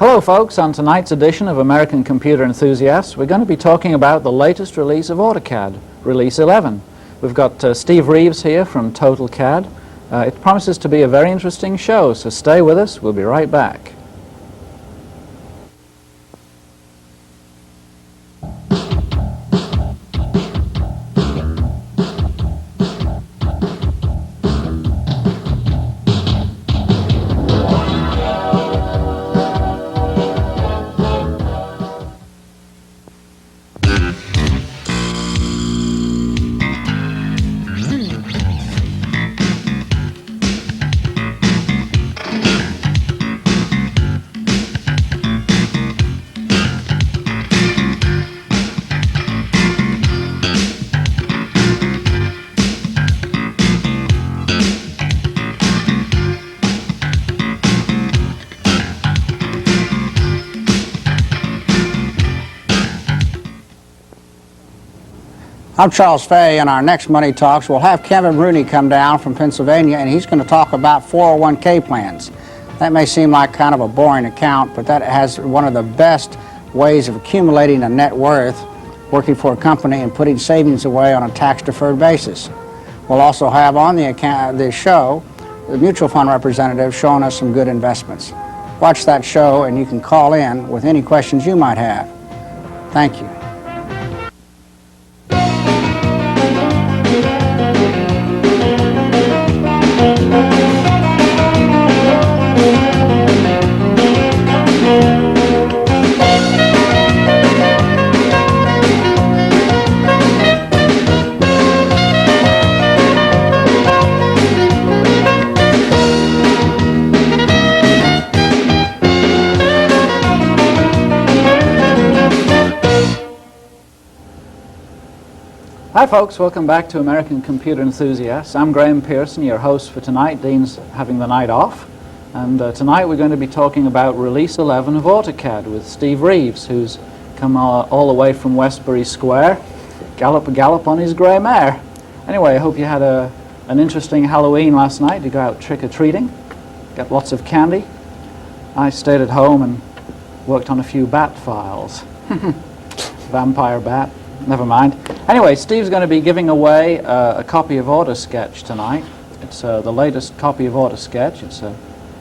Hello folks, on tonight's edition of American Computer Enthusiasts we're going to be talking about the latest release of AutoCAD, Release 11. We've got Steve Reeves here from AutoCAD. It promises to be a very interesting show, so stay with us, we'll be right back. I'm Charles Fay. In our next Money Talks, we'll have Kevin Rooney come down from Pennsylvania, and he's going to talk about 401k plans. That may seem like kind of a boring account, but that has one of the best ways of accumulating a net worth, working for a company and putting savings away on a tax-deferred basis. We'll also have on the show the mutual fund representative showing us some good investments. Watch that show, and you can call in with any questions you might have. Thank you. Hi folks, welcome back to American Computer Enthusiasts. I'm Graham Pearson, your host for tonight. Dean's having the night off. And tonight we're going to be talking about Release 11 of AutoCAD with Steve Reeves, who's come all the way from Westbury Square. Gallop on his grey mare. Anyway, I hope you had an interesting Halloween last night. You go out trick-or-treating, got lots of candy. I stayed at home and worked on a few bat files. Vampire bat. Never mind. Anyway, Steve's going to be giving away a copy of AutoSketch tonight. It's the latest copy of AutoSketch. It's a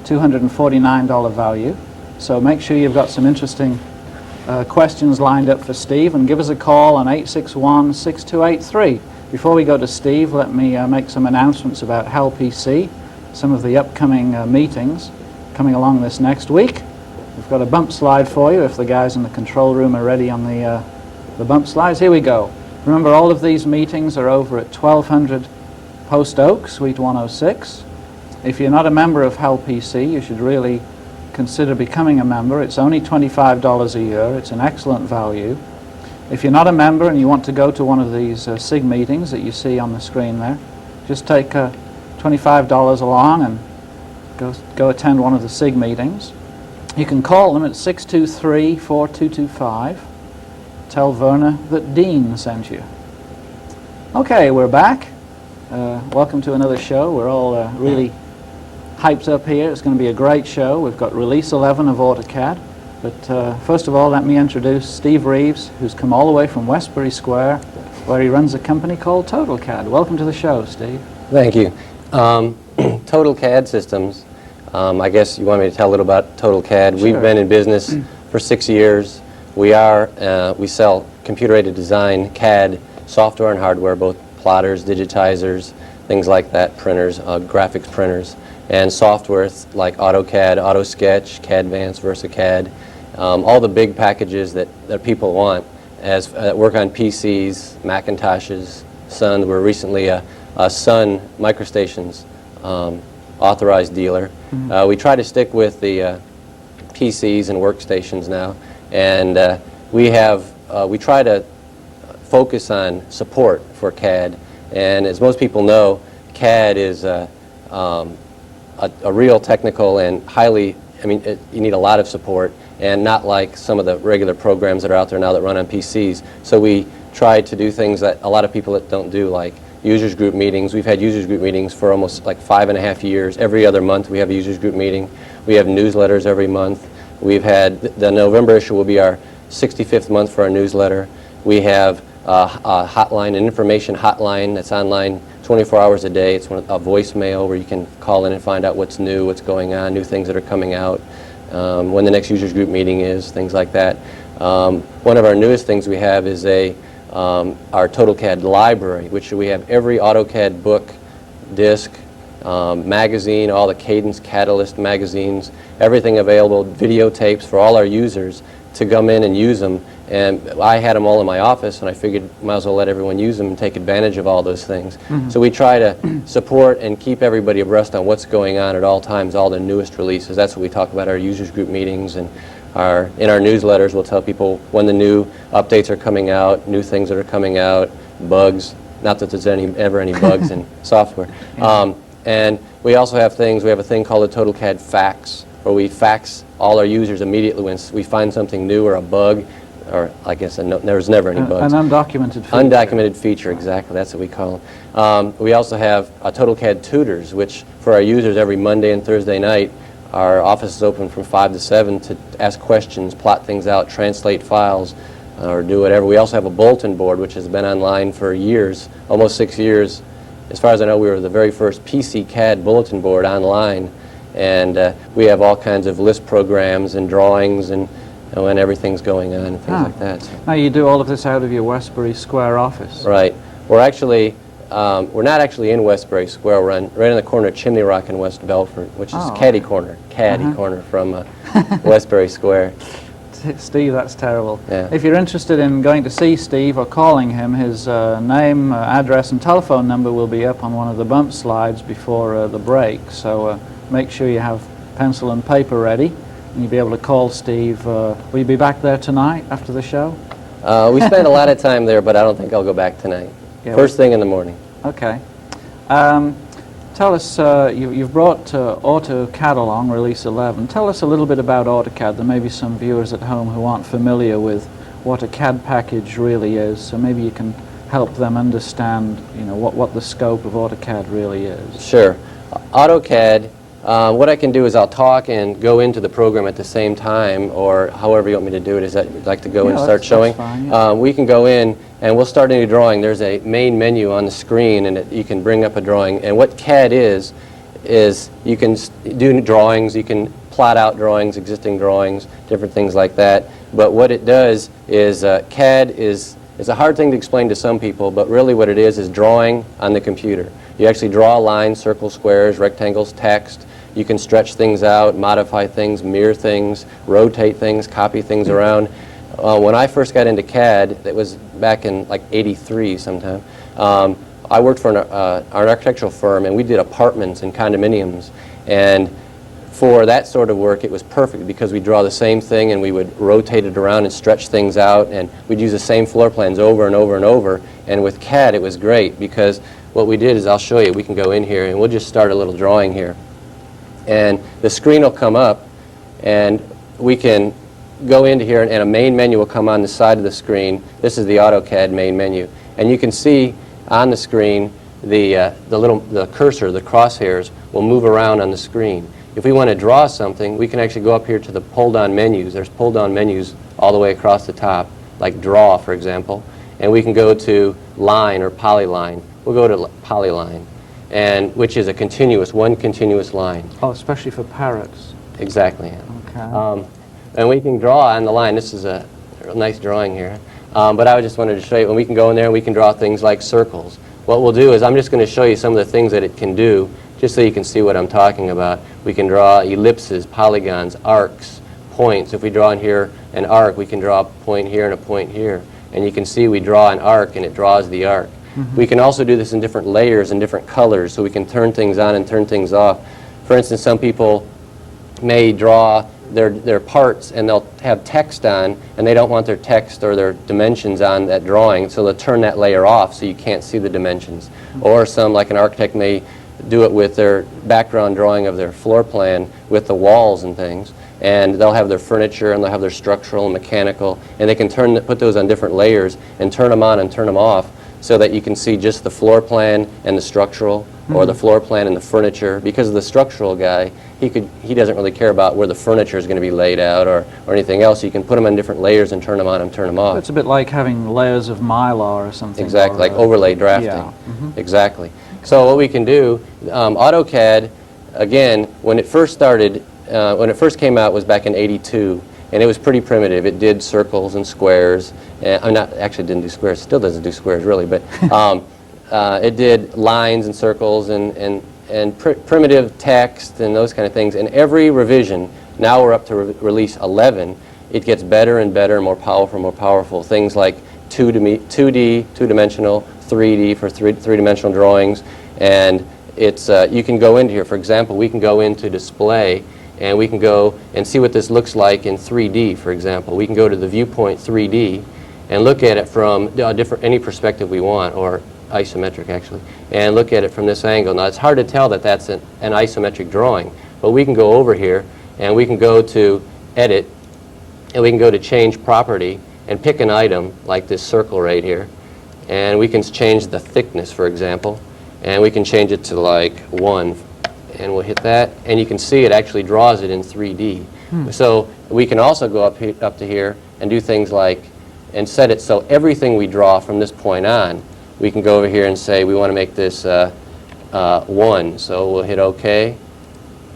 $249 value. So make sure you've got some interesting questions lined up for Steve, and give us a call on 861-6283. Before we go to Steve, let me make some announcements about Hell PC, some of the upcoming meetings coming along this next week. We've got a bump slide for you if the guys in the control room are ready on the bump slides. Here we go. Remember, all of these meetings are over at 1200 Post Oak, Suite 106. If you're not a member of Hell PC, you should really consider becoming a member. It's only $25 a year. It's an excellent value. If you're not a member and you want to go to one of these SIG meetings that you see on the screen there, just take $25 along and go attend one of the SIG meetings. You can call them at 623-4225. Tell Werner that Dean sent you. Okay, we're back. Welcome to another show. We're all really hyped up here. It's going to be a great show. We've got Release 11 of AutoCAD. But first of all, let me introduce Steve Reeves, who's come all the way from Westbury Square, where he runs a company called AutoCAD. Welcome to the show, Steve. Thank you. AutoCAD Systems. I guess you want me to tell a little about AutoCAD. Sure. We've been in business for 6 years. We sell computer-aided design, CAD, software and hardware, both plotters, digitizers, things like that, printers, graphics printers, and software like AutoCAD, AutoSketch, CAD Advanced, VersaCAD, all the big packages that people want as work on PCs, Macintoshes, Sun. We're recently a Sun MicroStations authorized dealer. We try to stick with the PCs and workstations now. And we try to focus on support for CAD. And as most people know, CAD is a real technical and highly, you need a lot of support, and not like some of the regular programs that are out there now that run on PCs. So we try to do things that a lot of people that don't do, like users group meetings. We've had users group meetings for almost like 5.5 years. Every other month we have a users group meeting. We have newsletters every month. We've had, the November issue will be our 65th month for our newsletter. We have a hotline, an information hotline that's online 24 hours a day. It's a voicemail where you can call in and find out what's new, what's going on, new things that are coming out, when the next users group meeting is, things like that. One of our newest things we have is our AutoCAD library, which we have every AutoCAD book, disc, magazine, all the Cadence, Catalyst magazines, everything available, videotapes for all our users to come in and use them. And I had them all in my office, and I figured might as well let everyone use them and take advantage of all those things. So we try to support and keep everybody abreast on what's going on at all times, all the newest releases. That's what we talk about our users group meetings, and in our newsletters we'll tell people when the new updates are coming out, new things that are coming out, bugs, not that there's ever any bugs in software. And we also have things, we have a thing called the AutoCAD fax, where we fax all our users immediately when we find something new or a bug, or I guess there's never any bugs. An undocumented feature. Undocumented feature, exactly. That's what we call them. We also have AutoCAD tutors, which for our users every Monday and Thursday night, our office is open from 5 to 7 to ask questions, plot things out, translate files, or do whatever. We also have a bulletin board, which has been online for years, almost 6 years. As far as I know, we were the very first PC CAD bulletin board online, and we have all kinds of list programs and drawings and when everything's going on and things like that. So. Now you do all of this out of your Westbury Square office. Right. We're actually, we're not actually in Westbury Square. We're right on the corner of Chimney Rock and West Belfort, which is Caddy Corner from Westbury Square. Steve, that's terrible. Yeah. If you're interested in going to see Steve or calling him, his name, address, and telephone number will be up on one of the bump slides before the break. So make sure you have pencil and paper ready, and you'll be able to call Steve. Will you be back there tonight after the show? We spend a lot of time there, but I don't think I'll go back tonight. Yeah, First thing in the morning. Okay. Tell us, you've brought AutoCAD along, Release 11. Tell us a little bit about AutoCAD. There may be some viewers at home who aren't familiar with what a CAD package really is, so maybe you can help them understand, what the scope of AutoCAD really is. Sure. AutoCAD, what I can do is I'll talk and go into the program at the same time, or however you want me to do it. Is that you'd like to go and start showing? That's fine, yeah. We can go in and we'll start a new drawing. There's a main menu on the screen, and you can bring up a drawing. And what CAD is you can do drawings, you can plot out drawings, existing drawings, different things like that. But what it does is CAD is a hard thing to explain to some people, but really what it is drawing on the computer. You actually draw lines, circles, squares, rectangles, text. You can stretch things out, modify things, mirror things, rotate things, copy things around. When I first got into CAD, it was back in like '83 sometime, I worked for an architectural firm, and we did apartments and condominiums. And for that sort of work, it was perfect because we draw the same thing and we would rotate it around and stretch things out, and we'd use the same floor plans over and over and over. And with CAD, it was great because what we did is, I'll show you, we can go in here and we'll just start a little drawing here. And the screen will come up, and we can go into here, and a main menu will come on the side of the screen. This is the AutoCAD main menu. And you can see on the screen the cursor, the crosshairs, will move around on the screen. If we want to draw something, we can actually go up here to the pull-down menus. There's pull-down menus all the way across the top, like Draw, for example. And we can go to Line or Polyline. We'll go to Polyline, which is one continuous line. Oh, especially for parrots. Exactly. Okay. And we can draw on the line. This is a nice drawing here. But I just wanted to show you, when we can go in there and we can draw things like circles. What we'll do is, I'm just going to show you some of the things that it can do, just so you can see what I'm talking about. We can draw ellipses, polygons, arcs, points. If we draw in here an arc, we can draw a point here and a point here. And you can see we draw an arc, and it draws the arc. We can also do this in different layers and different colors, so we can turn things on and turn things off. For instance, some people may draw their parts, and they'll have text on, and they don't want their text or their dimensions on that drawing, so they'll turn that layer off so you can't see the dimensions. Or some, like an architect, may do it with their background drawing of their floor plan with the walls and things, and they'll have their furniture, and they'll have their structural and mechanical, and they can put those on different layers and turn them on and turn them off, so that you can see just the floor plan and the structural, or the floor plan and the furniture. Because of the structural guy, he doesn't really care about where the furniture is going to be laid out or anything else. You can put them on different layers and turn them on and turn them off. It's a bit like having layers of mylar or something. Exactly, like overlay drafting. Yeah. Exactly. So what we can do, AutoCAD, again, when it first started, when it first came out was back in '82, and it was pretty primitive. It did circles and squares. Actually didn't do squares, still doesn't do squares really, but it did lines and circles and primitive text and those kind of things. And every revision, now we're up to release 11, it gets better and better, more powerful. Things like 2D, two-dimensional, 3D for three-dimensional drawings. And it's you can go into here, for example, we can go into display and we can go and see what this looks like in 3D, for example. We can go to the viewpoint 3D and look at it from any perspective we want, or isometric actually, and look at it from this angle. Now it's hard to tell that that's an isometric drawing, but we can go over here and we can go to edit and we can go to change property and pick an item like this circle right here, and we can change the thickness, for example, and we can change it to like 1, and we'll hit that, and you can see it actually draws it in 3D. So we can also go up to here and do things like, and set it so everything we draw from this point on, we can go over here and say we want to make this 1. So we'll hit OK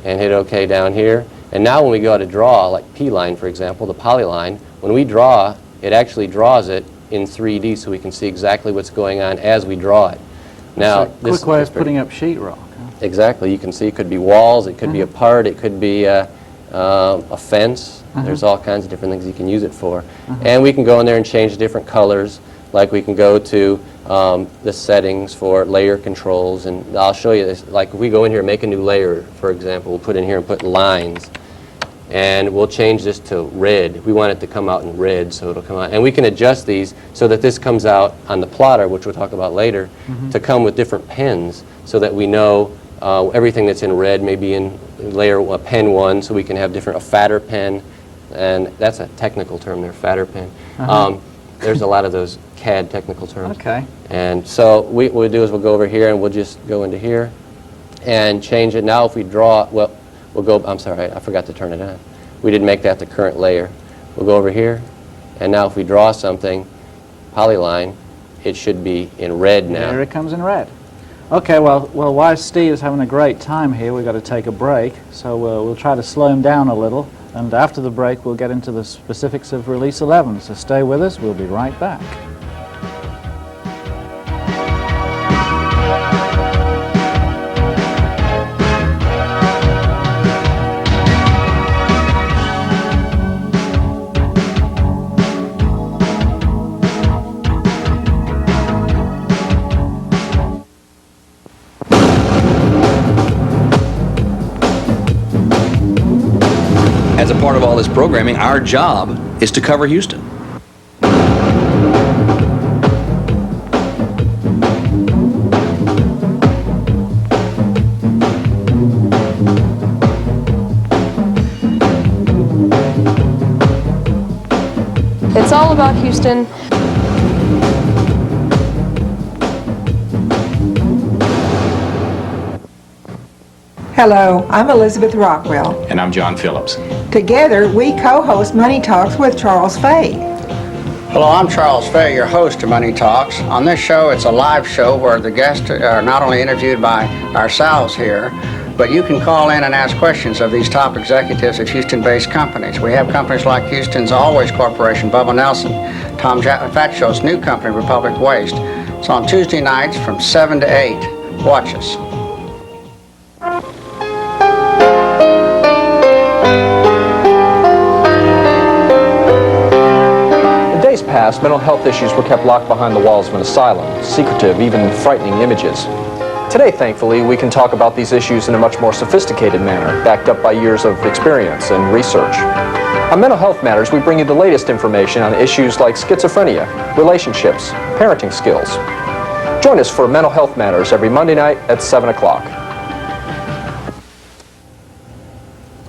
and hit OK down here. And now when we go to draw, like P-line, for example, the polyline, when we draw, it actually draws it in 3D so we can see exactly what's going on as we draw it. Now, this quick way of putting up sheetrock. Exactly. You can see it could be walls, it could be a part, it could be a fence. There's all kinds of different things you can use it for. And we can go in there and change different colors. Like we can go to the settings for layer controls, and I'll show you this. Like if we go in here and make a new layer, for example, we'll put in here and put lines. And we'll change this to red. We want it to come out in red, so it'll come out. And we can adjust these so that this comes out on the plotter, which we'll talk about later, to come with different pens so that we know everything that's in red may be in layer pen 1, so we can have a fatter pen. And that's a technical term there, fatter pen. There's a lot of those CAD technical terms. Okay. And so what we'll do is we'll go over here and we'll just go into here and change it. Now if we draw, well, we'll go, I'm sorry, I forgot to turn it on. We didn't make that the current layer. We'll go over here, and now if we draw something, polyline, it should be in red now. There it comes in red. Okay, well, while Steve is having a great time here, we've got to take a break, so we'll try to slow him down a little, and after the break we'll get into the specifics of Release 11, so stay with us, we'll be right back. As a part of all this programming, our job is to cover Houston. It's all about Houston. Hello, I'm Elizabeth Rockwell. And I'm John Phillips. Together, we co-host Money Talks with Charles Fay. Hello, I'm Charles Fay, your host of Money Talks. On this show, it's a live show where the guests are not only interviewed by ourselves here, but you can call in and ask questions of these top executives of Houston-based companies. We have companies like Houston's Always Corporation, Bubba Nelson, Tom Fatshow's new company, Republic Waste. It's on Tuesday nights from 7 to 8. Watch us. In days past, mental health issues were kept locked behind the walls of an asylum, secretive, even frightening images. Today, thankfully, we can talk about these issues in a much more sophisticated manner, backed up by years of experience and research. On Mental Health Matters, we bring you the latest information on issues like schizophrenia, relationships, parenting skills. Join us for Mental Health Matters every Monday night at 7 o'clock.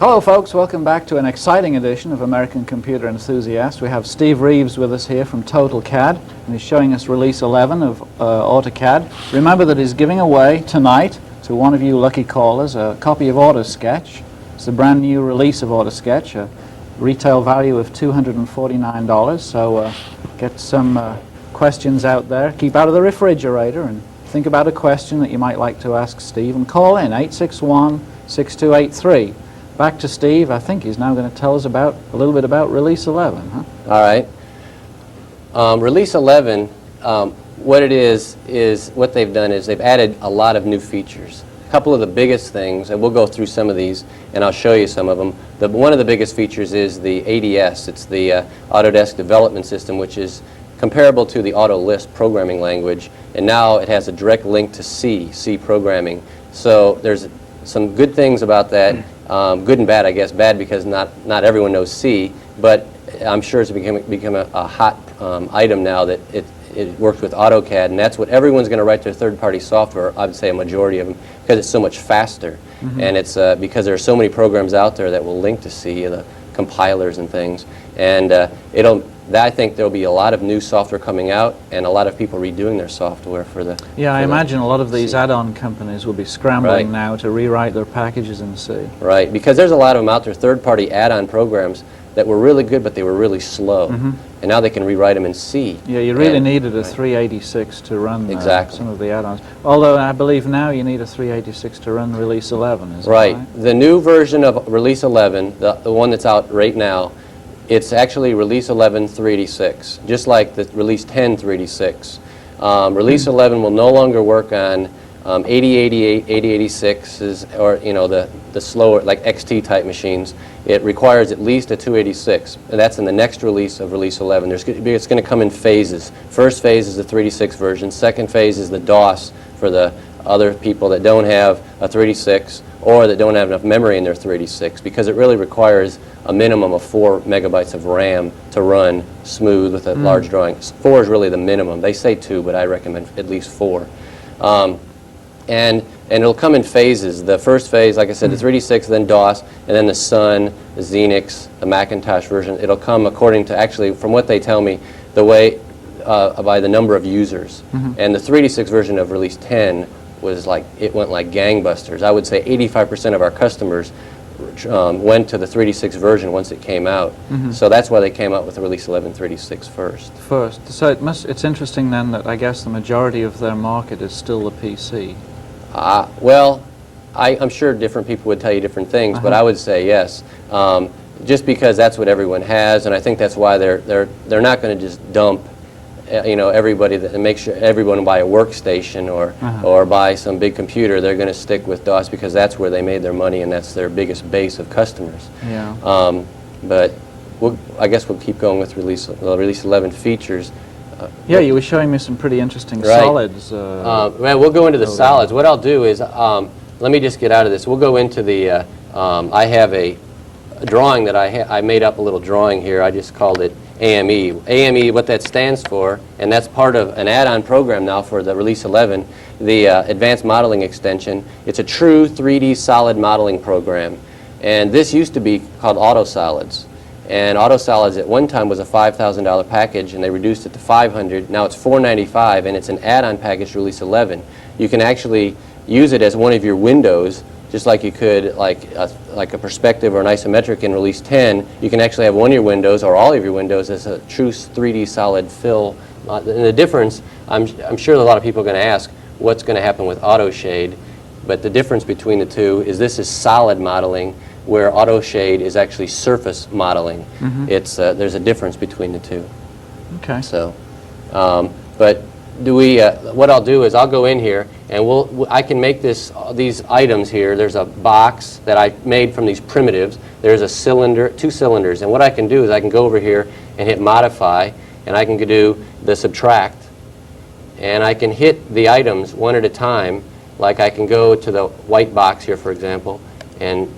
Hello folks, welcome back to an exciting edition of American Computer Enthusiast. We have Steve Reeves with us here from AutoCAD, and he's showing us Release 11 of AutoCAD. Remember that he's giving away tonight to one of you lucky callers a copy of AutoSketch. It's a brand new release of AutoSketch, a retail value of $249. So get some questions out there. Keep out of the refrigerator and think about a question that you might like to ask Steve, and call in 861-6283. Back to Steve. I think he's now going to tell us a little bit about Release 11. Huh? All right. Release 11, what it is what they've done is they've added a lot of new features. A couple of the biggest things, and we'll go through some of these, and I'll show you some of them. One of the biggest features is the ADS. It's the Autodesk Development System, which is comparable to the AutoList programming language, and now it has a direct link to C programming. So there's some good things about that, good and bad, I guess. Bad because not everyone knows C, but I'm sure it's become a hot item now that it works with AutoCAD, and that's what everyone's going to write their third-party software. I would say a majority of them, because it's so much faster, and it's because there are so many programs out there that will link to C, the compilers and things, and I think there'll be a lot of new software coming out, and a lot of people redoing their software for the. Yeah, I imagine a lot of these add-on companies will be scrambling now to rewrite their packages in C. Right, because there's a lot of them out there, third-party add-on programs that were really good, but they were really slow, and now they can rewrite them in C. Yeah, you really needed a 386 to run some of the add-ons. Although I believe now you need a 386 to run Release 11, is that right? The new version of Release 11, the one that's out right now, it's actually Release 11 386, just like the Release 10 386. Release 11 will no longer work on 8088, 8086s, or the slower, like XT type machines. It requires at least a 286, and that's in the next release of Release 11. It's going to come in phases. First phase is the 386 version. Second phase is the DOS for the other people that don't have a 386 or that don't have enough memory in their 386, because it really requires a minimum of 4 megabytes of RAM to run smooth with a large drawing. 4 is really the minimum. They say 2, but I recommend at least 4. And it'll come in phases. The first phase, like I said, the 386, then DOS, and then the Sun, the Xenix, the Macintosh version. It'll come according to, actually, from what they tell me, the way by the number of users. And the 386 version of Release 10 was like, it went like gangbusters. I would say 85% of our customers went to the 386 version once it came out. So that's why they came out with the Release 11 386 first. So it's interesting then that I guess the majority of their market is still the PC. Well, I'm sure different people would tell you different things, but I would say yes. Just because that's what everyone has, and I think that's why they're not going to just dump everybody and make sure everyone buy a workstation or buy some big computer. They're going to stick with DOS because that's where they made their money, and that's their biggest base of customers. Yeah. But I guess we'll keep going with Release 11 features. Yeah, you were showing me some pretty interesting solids. Well, we'll go into the solids. What I'll do is, let me just get out of this. We'll go into the, I have a drawing that I made up a little drawing here. I just called it AME. AME, what that stands for, and that's part of an add-on program now for the Release 11, the Advanced Modeling Extension. It's a true 3D solid modeling program. And this used to be called AutoSolids. And AutoSolids at one time was a $5,000 package, and they reduced it to $500. Now it's $495, and it's an add-on package to Release 11. You can actually use it as one of your windows, just like you could like a perspective or an isometric in Release 10. You can actually have one of your windows or all of your windows as a true 3D solid fill. And the difference, I'm sure a lot of people are going to ask, what's going to happen with AutoShade? But the difference between the two is this is solid modeling, where AutoShade is actually surface modeling. There's a difference between the two. Okay. So, but what I'll do is I'll go in here and I can make these items here. There's a box that I made from these primitives. There's a cylinder, 2 cylinders, and what I can do is I can go over here and hit modify, and I can do the subtract, and I can hit the items one at a time. Like I can go to the white box here, for example, and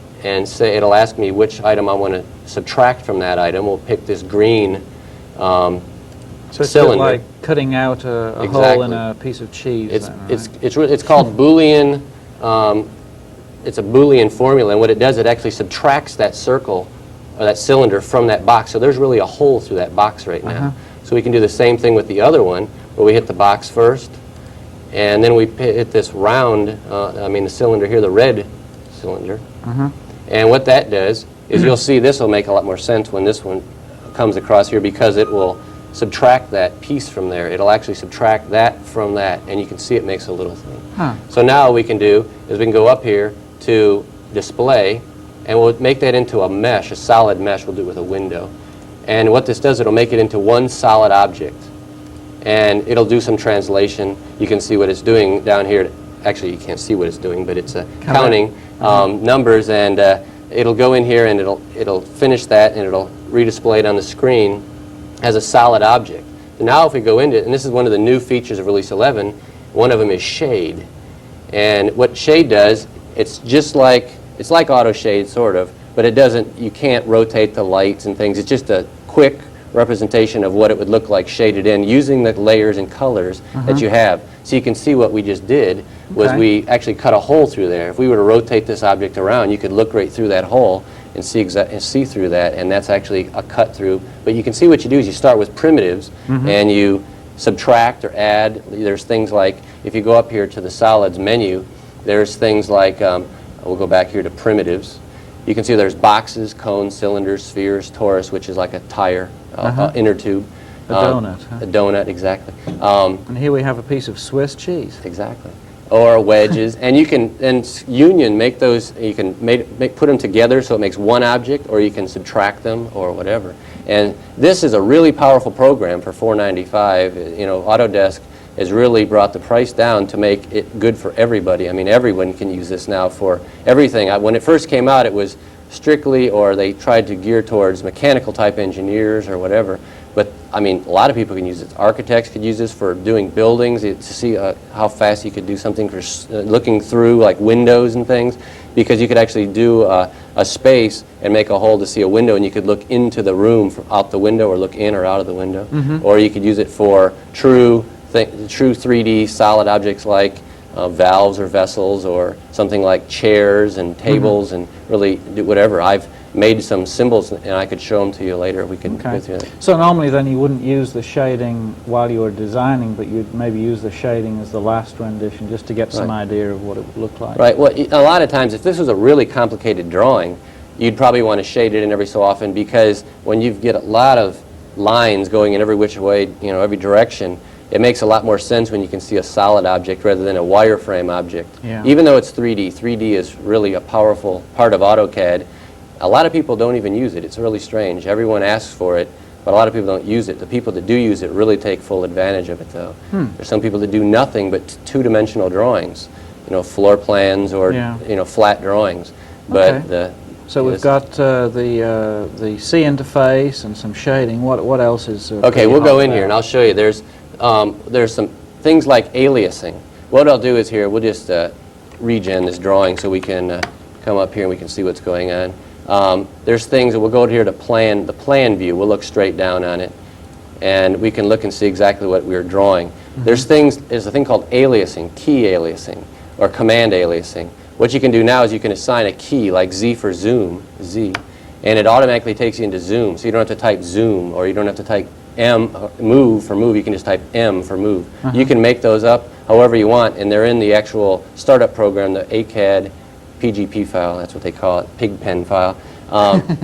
say it'll ask me which item I want to subtract from that item. We'll pick this green so it's cylinder. like cutting out a hole in a piece of cheese. It's called Boolean. It's a Boolean formula, and what it does, it actually subtracts that circle or that cylinder from that box. So there's really a hole through that box right now. So we can do the same thing with the other one, where we hit the box first, And then we hit this round, the cylinder here, the red cylinder. And what that does is you'll see this will make a lot more sense when this one comes across here, because it will subtract that piece from there. It'll actually subtract that from that, and you can see it makes a little thing. So now what we can do is we can go up here to display, and we'll make that into a mesh, a solid mesh. We'll do it with a window. And what this does, it'll make it into one solid object. And it'll do some translation. You can see what it's doing down here. Actually, you can't see what it's doing, but it's counting numbers, and it'll go in here and it'll finish that, and it'll redisplay it on the screen as a solid object. And now if we go into it, and this is one of the new features of Release 11, one of them is shade. And what shade does, it's like auto shade sort of, but it doesn't, you can't rotate the lights and things. It's just a quick representation of what it would look like shaded in using the layers and colors that you have. So you can see what we just did was we actually cut a hole through there. If we were to rotate this object around, you could look right through that hole and see through that, and that's actually a cut through. But you can see what you do is you start with primitives and you subtract or add. There's things like, if you go up here to the solids menu, there's things like, we'll go back here to primitives. You can see there's boxes, cones, cylinders, spheres, torus, which is like a tire, inner tube. A donut. A donut, exactly. And here we have a piece of Swiss cheese. Exactly. Or wedges, and you can, and Union, make those, you can put them together so it makes one object, or you can subtract them, or whatever. And this is a really powerful program for $4.95. You know, Autodesk has really brought the price down to make it good for everybody. I mean, everyone can use this now for everything. When it first came out, it was strictly, or they tried to gear towards mechanical type engineers or whatever. But I mean, a lot of people can use it. Architects could use this for doing buildings, to see how fast you could do something for looking through like windows and things, because you could actually do a space and make a hole to see a window, and you could look into the room from out the window, or look in or out of the window. Or you could use it for true 3D solid objects like valves or vessels, or something like chairs and tables, and really do whatever. I've made some symbols, and I could show them to you later. We could go through that. So normally then you wouldn't use the shading while you were designing, but you'd maybe use the shading as the last rendition just to get some idea of what it would look like. Right. Well, a lot of times, if this was a really complicated drawing, you'd probably want to shade it in every so often, because when you get a lot of lines going in every which way, you know, every direction, it makes a lot more sense when you can see a solid object rather than a wireframe object. Even though it's 3D, 3D is really a powerful part of AutoCAD. A lot of people don't even use it. It's really strange. Everyone asks for it, but a lot of people don't use it. The people that do use it really take full advantage of it, though. There's some people that do nothing but two-dimensional drawings, you know, floor plans or you know, flat drawings. But so we've got the C interface and some shading. What else is? Okay, we'll go in here and I'll show you. There's some things like aliasing. What I'll do is here, we'll just regen this drawing so we can come up here and we can see what's going on. There's things that we'll go here to the plan view. We'll look straight down on it, and we can look and see exactly what we're drawing. There's a thing called aliasing, key aliasing, or command aliasing. What you can do now is you can assign a key, like Z for zoom, Z, and it automatically takes you into zoom. So you don't have to type zoom, or you don't have to type M, move for move. You can just type M for move. You can make those up however you want, and they're in the actual startup program, the AutoCAD PGP file, that's what they call it, Pigpen file.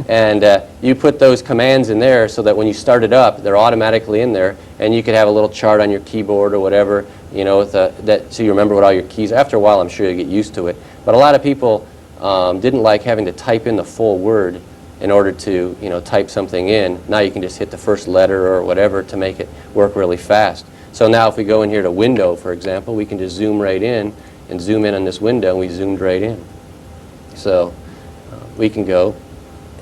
And you put those commands in there so that when you start it up, they're automatically in there, and you could have a little chart on your keyboard or whatever, you know, with so you remember what all your keys. After a while, I'm sure you get used to it. But a lot of people didn't like having to type in the full word in order to, you know, type something in. Now you can just hit the first letter or whatever to make it work really fast. So now if we go in here to window, for example, we can just zoom right in and zoom in on this window, and we zoomed right in. So we can go,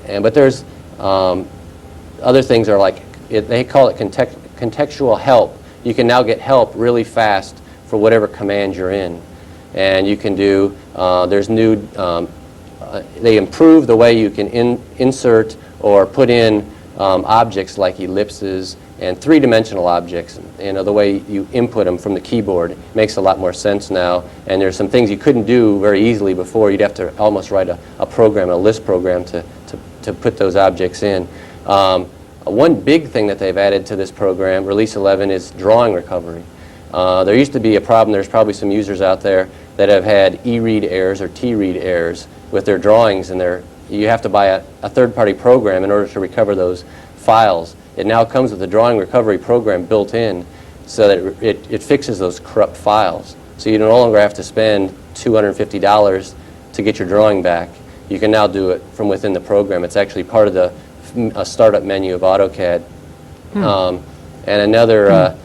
but there's other things are like, they call it contextual help. You can now get help really fast for whatever command you're in. And you can do, there's new, they improve the way you can insert or put in objects like ellipses and three-dimensional objects. You know, the way you input them from the keyboard makes a lot more sense now. And there's some things you couldn't do very easily before. You'd have to almost write a program, a list program to put those objects in. One big thing that they've added to this program, Release 11, is drawing recovery. There used to be a problem, there's probably some users out there that have had e-read errors or T-read errors with their drawings, and you have to buy a third-party program in order to recover those files. It now comes with a drawing recovery program built in so that it fixes those corrupt files. So you no longer have to spend $250 to get your drawing back. You can now do it from within the program. It's actually part of the startup menu of AutoCAD. And another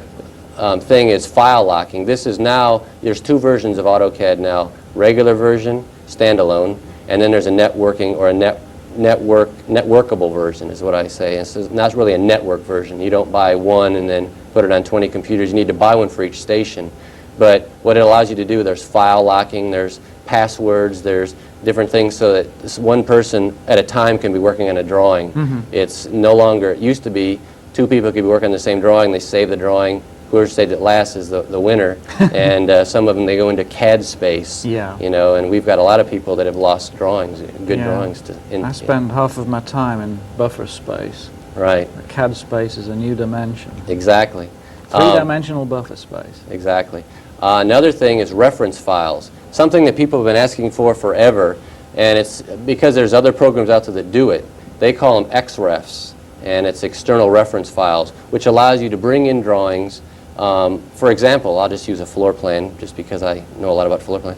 thing is file locking. This is now, there's two versions of AutoCAD now, regular version, standalone, and then there's a networking or a networkable version is what I say. It's not really a network version. You don't buy one and then put it on 20 computers. You need to buy one for each station. But what it allows you to do, there's file locking, there's passwords, there's different things so that this one person at a time can be working on a drawing. It's no longer, it used to be two people could be working on the same drawing, they save the drawing, whoever saved it last is the winner, and some of them they go into CAD space, you know, and we've got a lot of people that have lost drawings, good drawings. I spend half of my time in buffer space. Right. CAD space is a new dimension. Exactly. Three-dimensional buffer space. Exactly. Another thing is reference files, something that people have been asking for forever, and it's because there's other programs out there that do it. They call them XREFs, and it's external reference files, which allows you to bring in drawings. For example, I'll just use a floor plan, just because I know a lot about floor plan.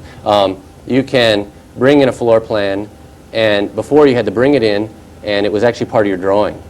You can bring in a floor plan, and before you had to bring it in, and it was actually part of your drawing.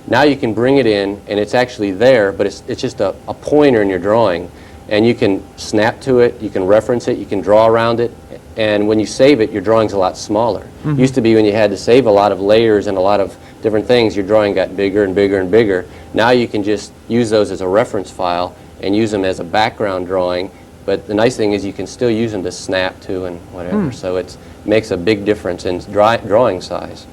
Now you can bring it in, and it's actually there, but it's just a pointer in your drawing. And you can snap to it, you can reference it, you can draw around it, and when you save it, your drawing's a lot smaller. Used to be when you had to save a lot of layers and a lot of different things, your drawing got bigger and bigger and bigger. Now you can just use those as a reference file and use them as a background drawing, but the nice thing is you can still use them to snap to and whatever, so it makes a big difference in drawing size.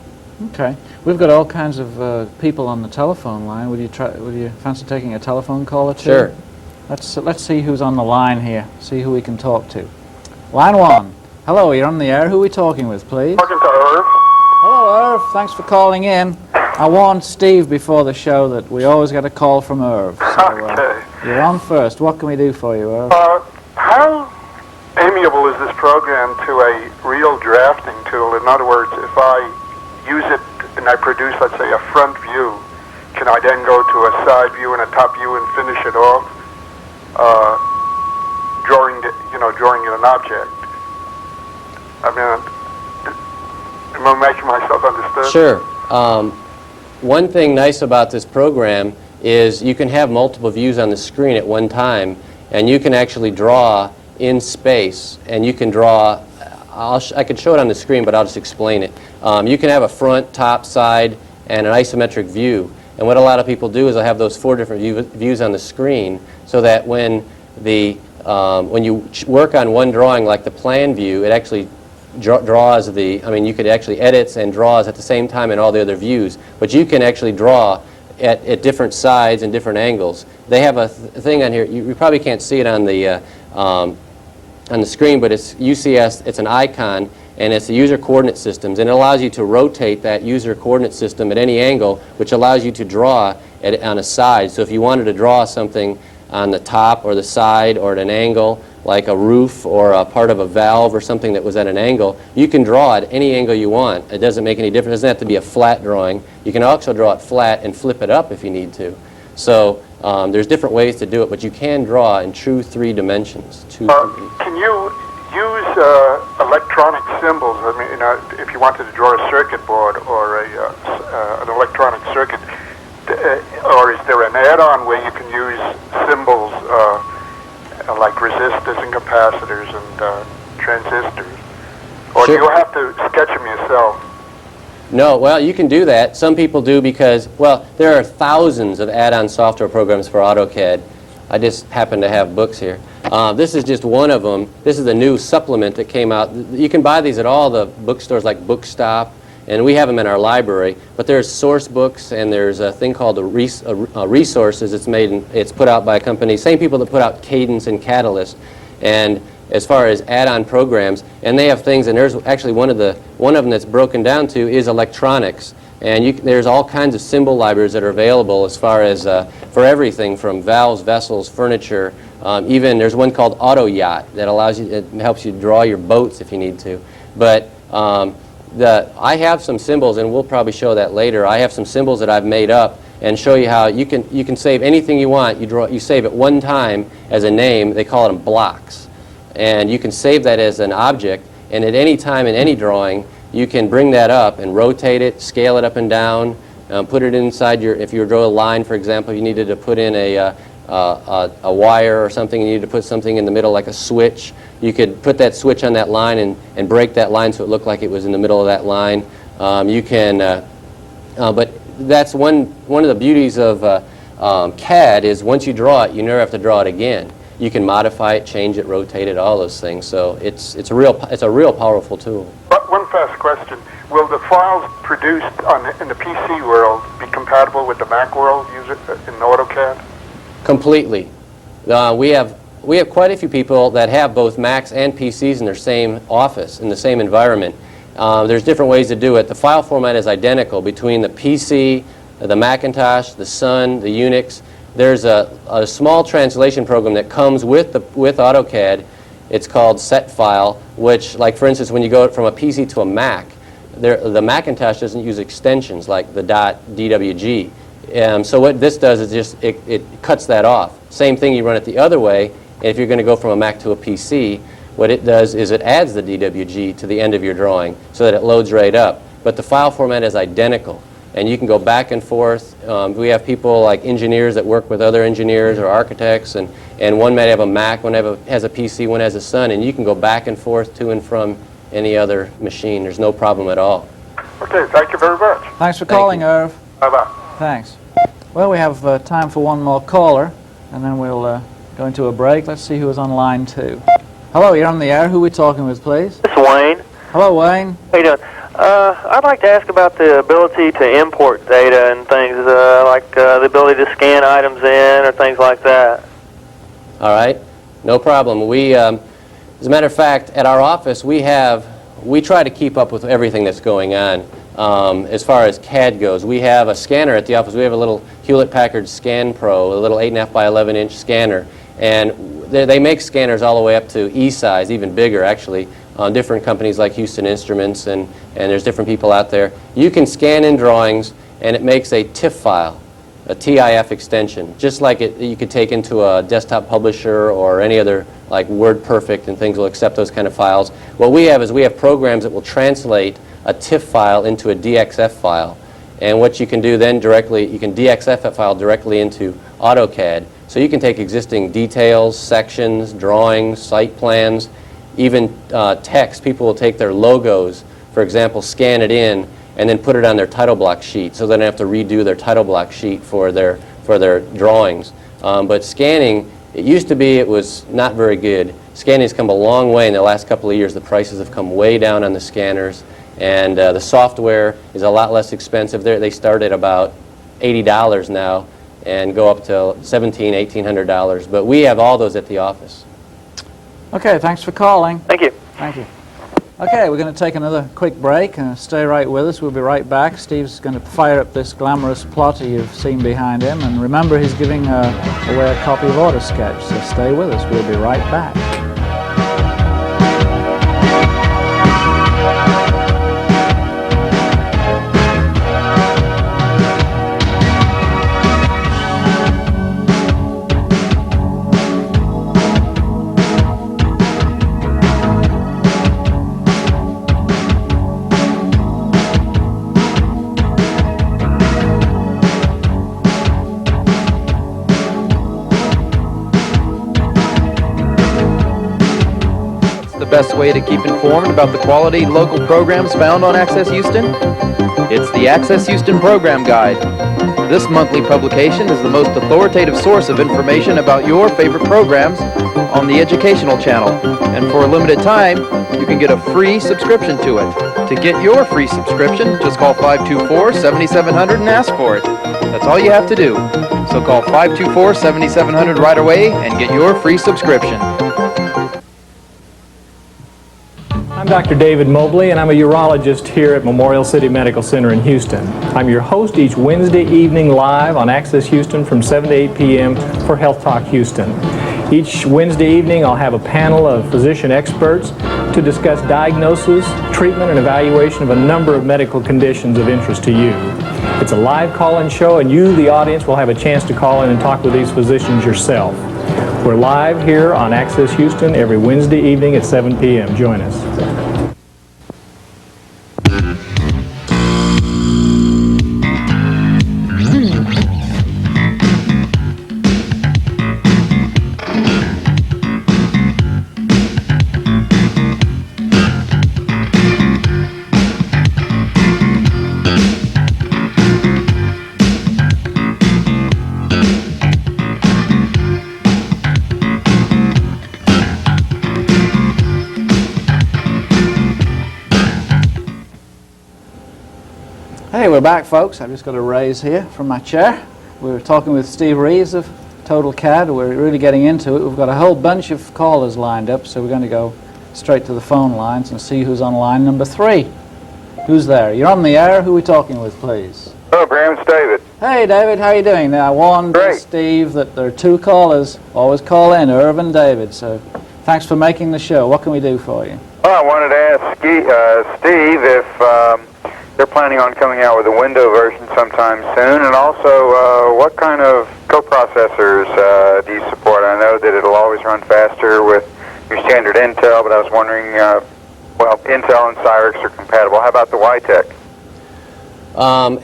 Okay. We've got all kinds of people on the telephone line. Would you fancy taking a telephone call or two? Sure. Let's see who's on the line here. See who we can talk to. Line 1. Hello, you're on the air. Who are we talking with, please? Talking to Irv. Hello, Irv. Thanks for calling in. I warned Steve before the show that we always get a call from Irv. So, Okay. you're on first. What can we do for you, Irv? How amiable is this program to a real drafting tool? In other words, if I use it and I produce, let's say, a front view, can I then go to a side view and a top view and finish it off? Drawing an object. I mean, am I making myself understood? Sure. One thing nice about this program is you can have multiple views on the screen at one time, and you can actually draw in space, and you can draw, I could show it on the screen, but I'll just explain it. You can have a front, top, side, and an isometric view. And what a lot of people do is they'll have those 4 different views on the screen, so that when you work on one drawing, like the plan view, it actually draws you could actually edit and draws at the same time in all the other views, but you can actually draw at different sides and different angles. They have a thing on here, you probably can't see it on the screen, but it's UCS, it's an icon, and it's the user coordinate systems, and it allows you to rotate that user coordinate system at any angle, which allows you to draw on a side. So if you wanted to draw something on the top or the side or at an angle, like a roof or a part of a valve or something that was at an angle, you can draw at any angle you want. It doesn't make any difference. It doesn't have to be a flat drawing. You can also draw it flat and flip it up if you need to. So there's different ways to do it, but you can draw in true 3 dimensions. Can you use electronic symbols? I mean, if you wanted to draw a circuit board or an electronic circuit, or is there an add-on where you can use symbols like resistors and capacitors and transistors? Or do you have to sketch them yourself? No, well, you can do that. Some people do because, well, there are thousands of add-on software programs for AutoCAD. I just happen to have books here. This is just one of them. This is a new supplement that came out. You can buy these at all the bookstores like Bookstop, and we have them in our library. But there's source books, and there's a thing called Resources. It's put out by a company, same people that put out Cadence and Catalyst. And as far as add-on programs, and they have things, and there's actually one of them that's broken down to is electronics. And there's all kinds of symbol libraries that are available as far as, for for everything from valves, vessels, furniture. Even there's one called AutoYacht that allows you, it helps you draw your boats if you need to. But I have some symbols, and we'll probably show that later. I have some symbols that I've made up and show you how you can save anything you want. You save it one time as a name. They call them blocks, and you can save that as an object. And at any time in any drawing, you can bring that up and rotate it, scale it up and down, put it inside your. If you draw a line, for example, you needed to put in a wire or something, you needed to put something in the middle like a switch. You could put that switch on that line and break that line so it looked like it was in the middle of that line. But that's one of the beauties of CAD is once you draw it, you never have to draw it again. You can modify it, change it, rotate it, all those things. So it's a real powerful tool. But one fast question: will the files produced in the PC world be compatible with the Mac world in AutoCAD? Completely. We have quite a few people that have both Macs and PCs in their same office, in the same environment. There's different ways to do it. The file format is identical between the PC, the Macintosh, the Sun, the Unix. There's a small translation program that comes with AutoCAD. It's called SetFile, which, like for instance, when you go from a PC to a Mac, the Macintosh doesn't use extensions like the .dwg. So what this does is it cuts that off. Same thing, you run it the other way, and if you're going to go from a Mac to a PC, what it does is it adds the DWG to the end of your drawing so that it loads right up. But the file format is identical, and you can go back and forth. We have people like engineers that work with other engineers or architects, and one might have a Mac, one has a PC, one has a Sun, and you can go back and forth to and from any other machine. There's no problem at all. Okay, thank you very much. Thanks for calling, Irv. Bye-bye. Thanks. Well, we have time for one more caller, and then we'll go into a break. Let's see who's on line 2. Hello, you're on the air. Who are we talking with, please? This is Wayne. Hello, Wayne. How you doing? I'd like to ask about the ability to import data and things, like the ability to scan items in or things like that. All right, no problem. We, as a matter of fact, at our office, we try to keep up with everything that's going on. As far as CAD goes, we have a scanner at the office. We have a little Hewlett-Packard Scan Pro, a little 8.5 by 11-inch scanner, and they make scanners all the way up to E-size, even bigger actually, on different companies like Houston Instruments, and there's different people out there. You can scan in drawings, and it makes a TIFF file, a TIF extension, just like you could take into a desktop publisher or any other, like WordPerfect, and things will accept those kind of files. What we have is we have programs that will translate a TIFF file into a DXF file. And what you can do then directly, you can DXF that file directly into AutoCAD. So you can take existing details, sections, drawings, site plans, even text. People will take their logos, for example, scan it in, and then put it on their title block sheet, so they don't have to redo their title block sheet for their drawings. But scanning, it used to be it was not very good. Scanning has come a long way in the last couple of years. The prices have come way down on the scanners, and the software is a lot less expensive. They start at about $80 now and go up to $1,700, $1,800. But we have all those at the office. Okay, thanks for calling. Thank you. Thank you. Okay, we're going to take another quick break. Stay right with us. We'll be right back. Steve's going to fire up this glamorous plotter you've seen behind him. And remember, he's giving away a copy of AutoSketch, so stay with us. We'll be right back. Best way to keep informed about the quality local programs found on Access Houston? It's the Access Houston Program Guide. This monthly publication is the most authoritative source of information about your favorite programs on the educational channel. And for a limited time, you can get a free subscription to it. To get your free subscription, just call 524-7700 and ask for it. That's all you have to do. So call 524-7700 right away and get your free subscription. I'm Dr. David Mobley, and I'm a urologist here at Memorial City Medical Center in Houston. I'm your host each Wednesday evening live on Access Houston from 7 to 8 p.m. for Health Talk Houston. Each Wednesday evening, I'll have a panel of physician experts to discuss diagnosis, treatment, and evaluation of a number of medical conditions of interest to you. It's a live call-in show, and you, the audience, will have a chance to call in and talk with these physicians yourself. We're live here on Access Houston every Wednesday evening at 7 p.m. Join us. Hey, we're back, folks. I've just got a raise here from my chair. We're talking with Steve Reeves of AutoCAD. We're really getting into it. We've got a whole bunch of callers lined up, so we're going to go straight to the phone lines and see who's on line number 3. Who's there? You're on the air. Who are we talking with, please? Hello, Graham. It's David. Hey, David. How are you doing? Now, I warned Steve that there are 2 callers. Always call in, Irv and David. So thanks for making the show. What can we do for you? Well, I wanted to ask Steve if they're planning on coming out with a window version sometime soon, and also what kind of coprocessors do you support? I know that it'll always run faster with your standard Intel, but I was wondering, well, Intel and Cyrix are compatible. How about the YTech?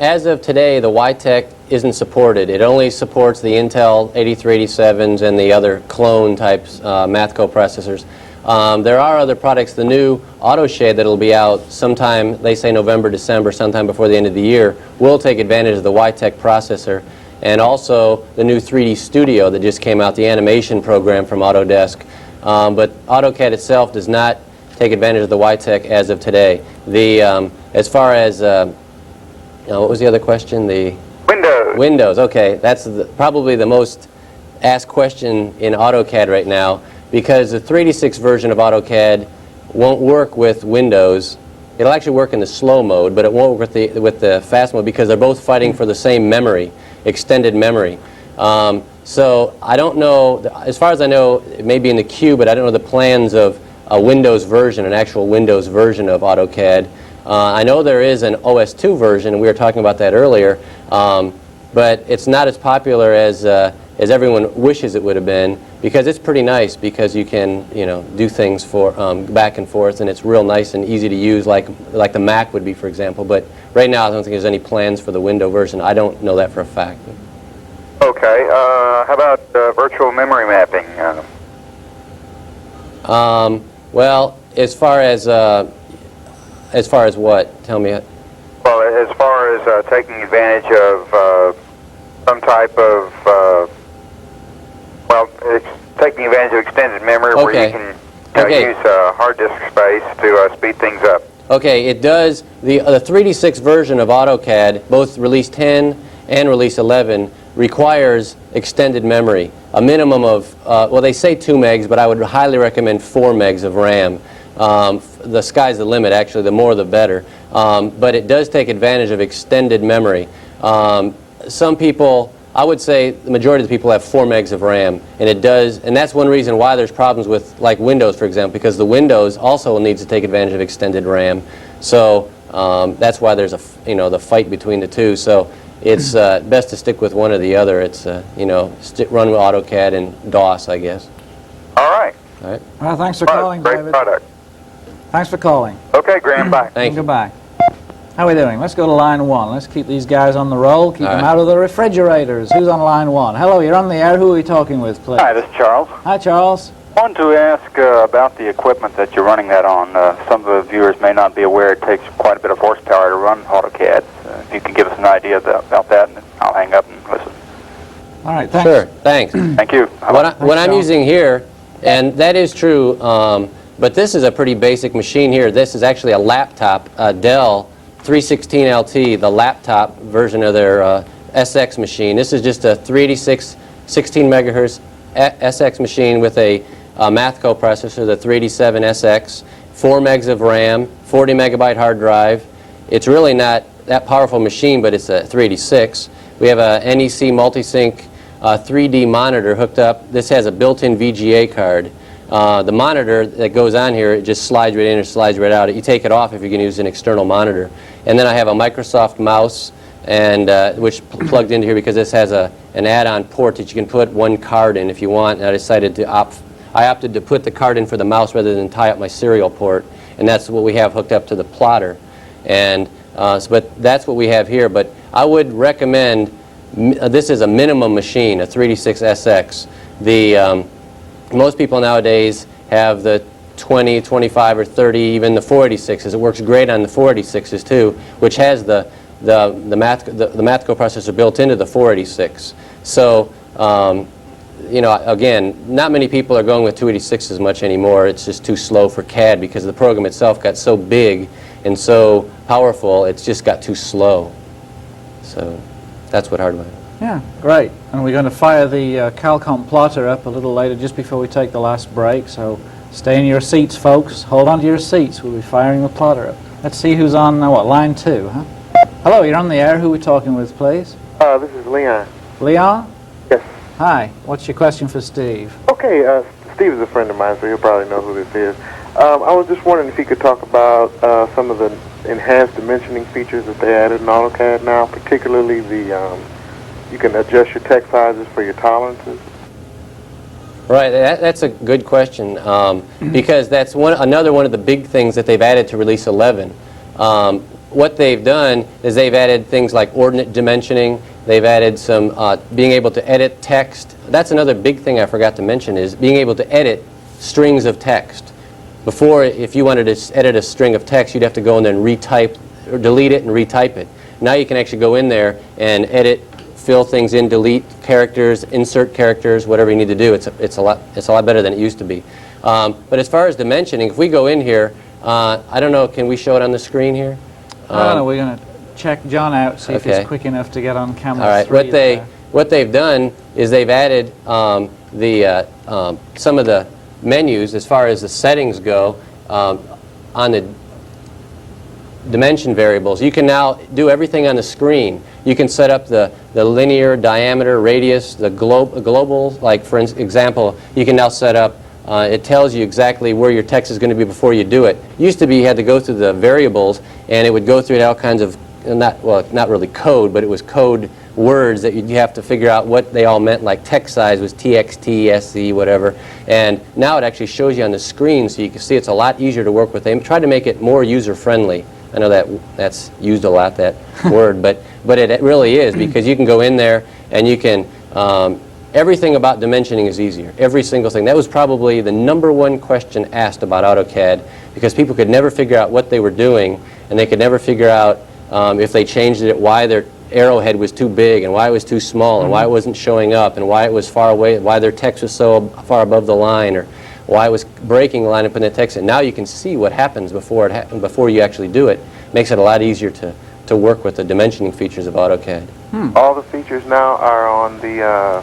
As of today, the YTech isn't supported. It only supports the Intel 8387s and the other clone types math coprocessors. There are other products. The new AutoShade that will be out sometime, they say November, December, sometime before the end of the year, will take advantage of the YTech processor. And also the new 3D Studio that just came out, the animation program from Autodesk. But AutoCAD itself does not take advantage of the YTech as of today. As far as, what was the other question? The Windows. Windows, okay. That's probably the most asked question in AutoCAD right now, because the 386 version of AutoCAD won't work with Windows. It'll actually work in the slow mode, but it won't work with the fast mode because they're both fighting for the same memory, extended memory. So I don't know, as far as I know, it may be in the queue, but I don't know the plans of a Windows version, an actual Windows version of AutoCAD. I know there is an OS2 version, and we were talking about that earlier, but it's not as popular as everyone wishes it would have been, because it's pretty nice, because you can, do things for back and forth, and it's real nice and easy to use, like the Mac would be, for example. But right now, I don't think there's any plans for the Windows version. I don't know that for a fact. Okay. How about virtual memory mapping? Well, as far as what? Tell me. Well, as far as taking advantage of some type of taking advantage of extended memory where you can use hard disk space to speed things up. Okay, it does. The 386 version of AutoCAD, both release 10 and release 11, requires extended memory. A minimum of, well, they say 2 megs, but I would highly recommend 4 megs of RAM. The sky's the limit, actually. The more, the better. But it does take advantage of extended memory. Some people, I would say the majority of the people have 4 megs of RAM, and it does, and that's one reason why there's problems with, like, Windows, for example, because the Windows also needs to take advantage of extended RAM. So that's why there's the fight between the two. So it's best to stick with one or the other. It's run with AutoCAD and DOS, I guess. All right. All right. Well, thanks for calling, great David. product. Thanks for calling. Okay, Graham, bye. Thank you. Goodbye. How are we doing? Let's go to line 1. Let's keep these guys on the roll. Keep them right. out of the refrigerators. Who's on line 1? Hello, you're on the air. Who are we talking with, please? Hi, this is Charles. Hi, Charles. I wanted to ask about the equipment that you're running that on. Some of the viewers may not be aware it takes quite a bit of horsepower to run AutoCAD. If you could give us an idea about that, and I'll hang up and listen. All right, thanks. Sure, thanks. Thank you. What I'm using here, and that is true, but this is a pretty basic machine here. This is actually a laptop, Dell 316 LT, the laptop version of their SX machine. This is just a 386 16 megahertz SX machine with a math coprocessor, the 387SX, 4 megs of RAM, 40 megabyte hard drive. It's really not that powerful machine, but it's a 386. We have a NEC multi-sync 3D monitor hooked up. This has a built-in VGA card. The monitor that goes on here, it just slides right in or slides right out. You take it off if you're going to use an external monitor. And then I have a Microsoft mouse, and which plugged into here because this has an add-on port that you can put one card in if you want. And I decided to opted to put the card in for the mouse rather than tie up my serial port, and that's what we have hooked up to the plotter. And but that's what we have here. But I would recommend this is a minimum machine, a 386SX. Most people nowadays have the 20, 25, or 30, even the 486s. It works great on the 486s too, which has the math coprocessor built into the 486. So, you know, again, not many people are going with 286s much anymore. It's just too slow for CAD because the program itself got so big and so powerful, it's just got too slow. So that's what hardware. Yeah, great. And we're going to fire the CalComp plotter up a little later just before we take the last break. So stay in your seats, folks. Hold on to your seats. We'll be firing the plotter up. Let's see who's on, what, line 2, huh? Hello, you're on the air. Who are we talking with, please? This is Leon. Leon? Yes. Hi. What's your question for Steve? Okay, Steve is a friend of mine, so he'll probably know who this is. I was just wondering if he could talk about some of the enhanced dimensioning features that they added in AutoCAD now, particularly the you can adjust your text sizes for your tolerances. Right, that's a good question because that's another one of the big things that they've added to Release 11. What they've done is they've added things like ordinate dimensioning. They've added some being able to edit text. That's another big thing I forgot to mention is being able to edit strings of text. Before, if you wanted to edit a string of text, you'd have to go in there and retype or delete it and retype it. Now you can actually go in there and edit, fill things in, delete characters, insert characters, whatever you need to do. It's a lot better than it used to be. But as far as dimensioning, if we go in here, I don't know, can we show it on the screen here? I don't know. We're going to check John out, see if he's quick enough to get on camera. All right. What they've done is they've added some of the menus as far as the settings go on the dimension variables. You can now do everything on the screen. You can set up the linear, diameter, radius, the global. Like for example, you can now set up. It tells you exactly where your text is going to be before you do it. Used to be you had to go through the variables, and it would go through all kinds of not really code, but it was code words that you'd have to figure out what they all meant. Like text size was TXT, SE, whatever. And now it actually shows you on the screen, so you can see it's a lot easier to work with. They tried to make it more user-friendly. I know that's used a lot, that word, but it really is, because you can go in there and you can. Everything about dimensioning is easier. Every single thing. That was probably the #1 question asked about AutoCAD, because people could never figure out what they were doing, and they could never figure out if they changed it, why their arrowhead was too big, and why it was too small, and why it wasn't showing up, and why it was far away, why their text was so far above the line, or why it was breaking the line and putting the text in. Now you can see what happens before you actually do it. Makes it a lot easier to work with the dimensioning features of AutoCAD. All the features now are on the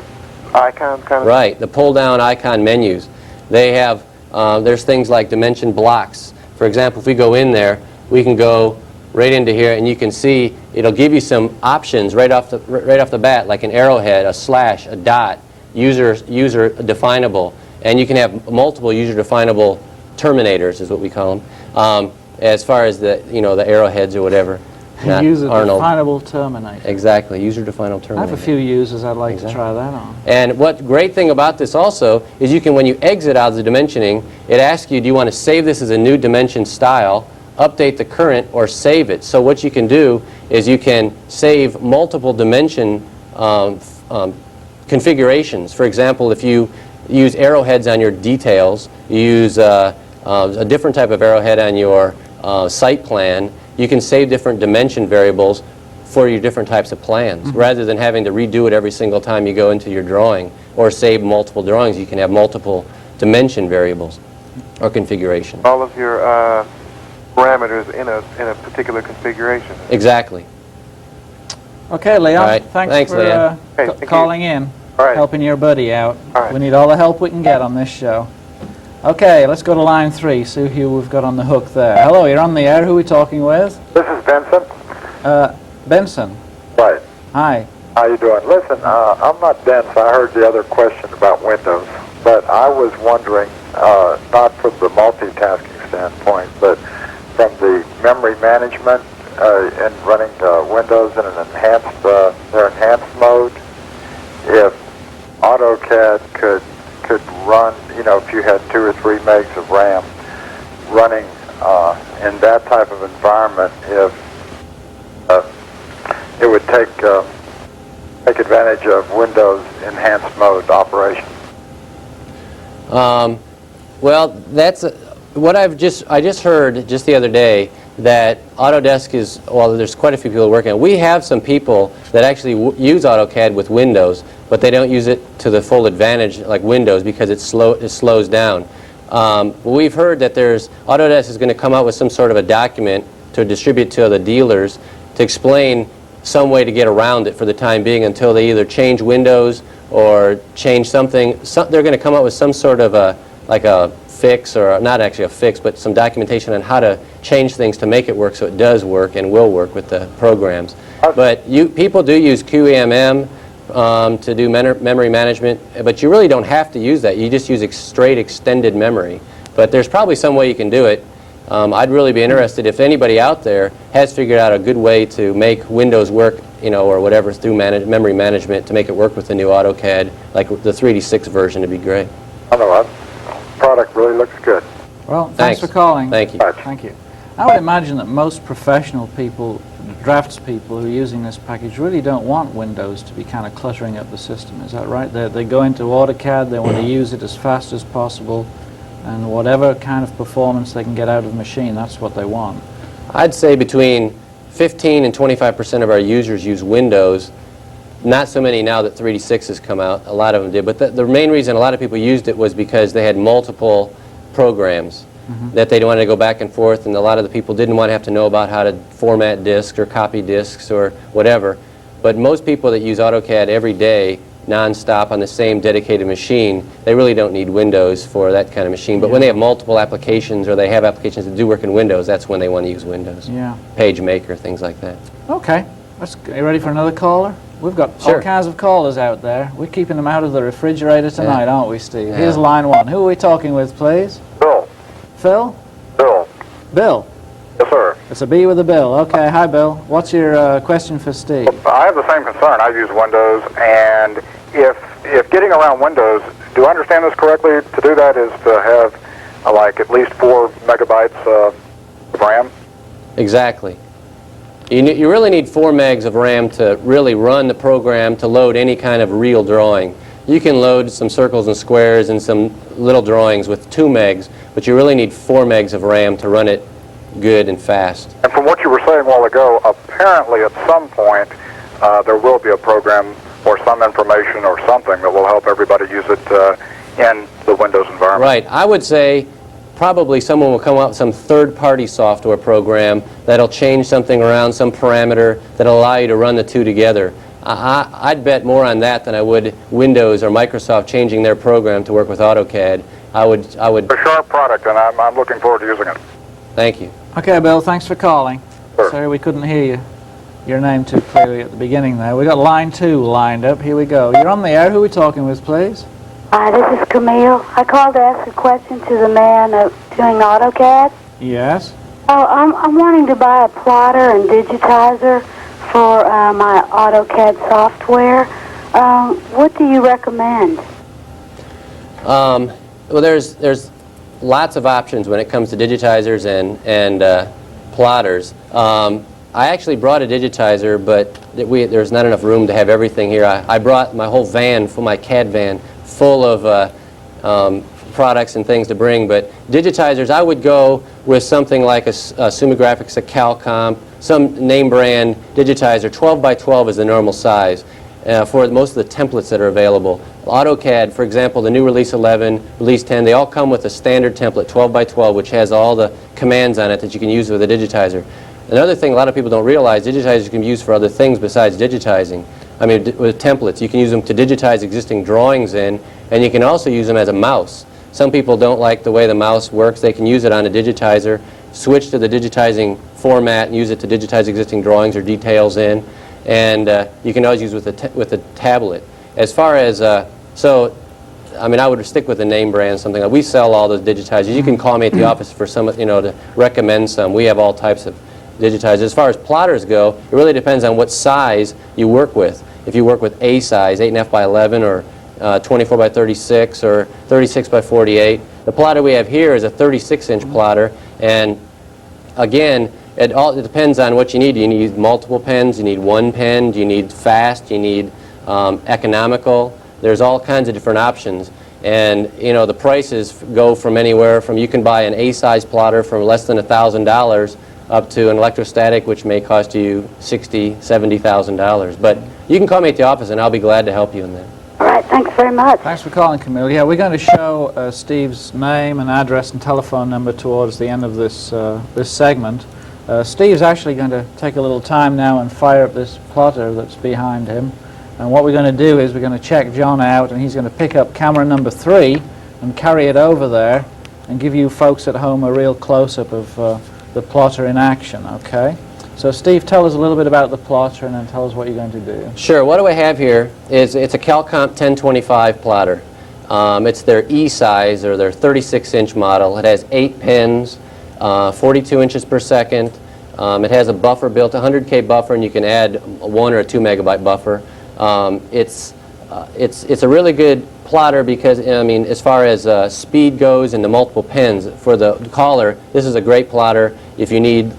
icons kind of? Right, the pull-down icon menus. They have, there's things like dimension blocks. For example, if we go in there, we can go right into here, and you can see it'll give you some options right off the bat, like an arrowhead, a slash, a dot, user definable, and you can have multiple user definable terminators, is what we call them, as far as the arrowheads or whatever. User-definable terminator. Exactly, user-definable terminator. I have a few users I'd like to try that on. And what great thing about this also is you can, when you exit out of the dimensioning, it asks you, do you want to save this as a new dimension style, update the current, or save it? So what you can do is you can save multiple dimension configurations. For example, if you use arrowheads on your details, you use a different type of arrowhead on your site plan, you can save different dimension variables for your different types of plans. Rather than having to redo it every single time you go into your drawing or save multiple drawings, you can have multiple dimension variables or configurations. All of your parameters in a particular configuration. Exactly. Okay, Leon. All right. Thanks for Leon. calling in, all right. helping your buddy out. All right. We need all the help we can get on this show. Okay, let's go to line 3, see who we've got on the hook there. Hello, you're on the air. Who are we talking with? This is Vincent. Benson. Right. Hi. How you doing? Listen, I'm not dense. I heard the other question about Windows, but I was wondering, not from the multitasking standpoint, but from the memory management and running Windows in an enhanced mode, if AutoCAD could run, you know, if you had 2 or 3 megs of RAM running in that type of environment, if it would take advantage of Windows enhanced mode operation. Well, that's what I just heard just the other day, that Autodesk is, well, there's quite a few people working on it. We have some people that actually use AutoCAD with Windows, but they don't use it to the full advantage like Windows because it slows down. We've heard that Autodesk is going to come out with some sort of a document to distribute to the dealers to explain some way to get around it for the time being until they either change Windows or change something. They're going to come up with some sort of a fix, or not actually a fix, but some documentation on how to change things to make it work so it does work and will work with the programs. But people do use QEMM to do memory management, but you really don't have to use that. You just use straight extended memory. But there's probably some way you can do it. I'd really be interested if anybody out there has figured out a good way to make Windows work, you know, or whatever through memory management to make it work with the new AutoCAD, like the 3D6 version, would be great. I know what. Product really looks good. Well, thanks for calling. Thank you. Thank you. I would imagine that most professional people, draftspeople who are using this package, really don't want Windows to be kind of cluttering up the system. Is that right? They go into AutoCAD, they want to use it as fast as possible, and whatever kind of performance they can get out of the machine, that's what they want. I'd say between 15 and 25% of our users use Windows. Not so many now that 3D6 has come out. A lot of them did. But the main reason a lot of people used it was because they had multiple programs that they wanted to go back and forth, and a lot of the people didn't want to have to know about how to format disks or copy disks or whatever. But most people that use AutoCAD every day, non-stop on the same dedicated machine, they really don't need Windows for that kind of machine. But when they have multiple applications, or they have applications that do work in Windows, that's when they want to use Windows. Yeah. PageMaker, things like that. Okay. Are you ready for another caller? We've got all kinds of callers out there. We're keeping them out of the refrigerator tonight, aren't we, Steve? Yeah. Here's line 1. Who are we talking with, please? Bill. Phil? Bill. Bill? Yes, sir. It's a B with a Bill. Okay, hi, Bill. What's your question for Steve? I have the same concern. I use Windows, and if getting around Windows, do I understand this correctly, to do that is to have like at least 4 megabytes of RAM? Exactly. You really need 4 megs of RAM to really run the program to load any kind of real drawing. You can load some circles and squares and some little drawings with 2 megs, but you really need 4 megs of RAM to run it good and fast. And from what you were saying a while ago, apparently at some point there will be a program or some information or something that will help everybody use it in the Windows environment. Right. I would say probably someone will come up with some third-party software program that'll change something around, some parameter that'll allow you to run the two together. I'd bet more on that than I would Windows or Microsoft changing their program to work with AutoCAD. I would. A sharp product, and I'm looking forward to using it. Thank you. Okay, Bill, thanks for calling. Sure. Sorry we couldn't hear your name too clearly at the beginning there. We got line 2 lined up. Here we go. You're on the air. Who are we talking with, please? Hi, this is Camille. I called to ask a question to the man doing AutoCAD. Yes. Oh, I'm wanting to buy a plotter and digitizer for my AutoCAD software. What do you recommend? Well, there's lots of options when it comes to digitizers and plotters. I actually brought a digitizer, but there's not enough room to have everything here. I brought my whole van, my CAD van, full of products and things to bring. But digitizers, I would go with something like a Sumigraphics, a Calcomp, some name brand digitizer. 12 by 12 is the normal size for most of the templates that are available. AutoCAD, for example, the new Release 11, Release 10, they all come with a standard template, 12 by 12, which has all the commands on it that you can use with a digitizer. Another thing a lot of people don't realize, digitizers can be used for other things besides digitizing. I mean, with templates, you can use them to digitize existing drawings in, and you can also use them as a mouse. Some people don't like the way the mouse works. They can use it on a digitizer, switch to the digitizing format and use it to digitize existing drawings or details in. And you can always use with a tablet. As far as, I mean, I would stick with the name brand, something like we sell all those digitizers. You can call me at the office for some, to recommend some. We have all types of digitizers. As far as plotters go, it really depends on what size you work with. If you work with A size, 8.5 by 11, or 24 by 36, or 36 by 48. The plotter we have here is a 36-inch plotter, and again, it depends on what you need. Do you need multiple pens? Do you need one pen? Do you need fast? Do you need economical? There's all kinds of different options, and the prices go from anywhere from, you can buy an A-size plotter for less than $1,000 up to an electrostatic, which may cost you $60,000, $70,000. But you can call me at the office, and I'll be glad to help you in that. All right, thanks very much. Thanks for calling, Camille. Yeah, we're going to show Steve's name and address and telephone number towards the end of this this segment. Steve's actually going to take a little time now and fire up this plotter that's behind him. And what we're going to do is we're going to check John out, and he's going to pick up camera number 3 and carry it over there and give you folks at home a real close-up of the plotter in action, okay? So Steve, tell us a little bit about the plotter and then tell us what you're going to do. Sure. What do I have here is it's a Calcomp 1025 plotter. It's their E size, or their 36-inch model. It has 8 pins, 42 inches per second. It has a buffer built, 100K buffer, and you can add a 1 or a 2 megabyte buffer. It's a really good plotter because, I mean, as far as speed goes and the multiple pens, for the caller, this is a great plotter if you need,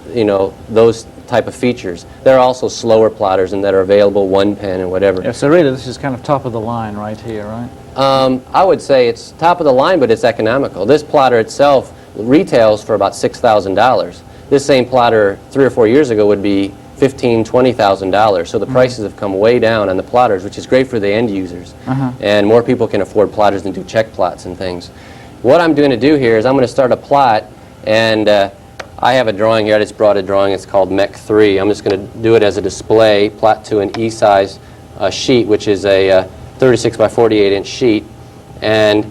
those type of features. There are also slower plotters and that are available, 1 pen and whatever. Yeah, so really this is kind of top of the line right here, right? I would say it's top of the line, but it's economical. This plotter itself retails for about $6,000. This same plotter 3 or 4 years ago would be $15,000, $20,000. So the prices have come way down on the plotters, which is great for the end users. And more people can afford plotters and do check plots and things. What I'm going to do here is I'm going to start a plot, and I have a drawing here. I just brought a drawing. It's called Mech 3. I'm just going to do it as a display, plot to an E-size sheet, which is a 36 by 48 inch sheet. And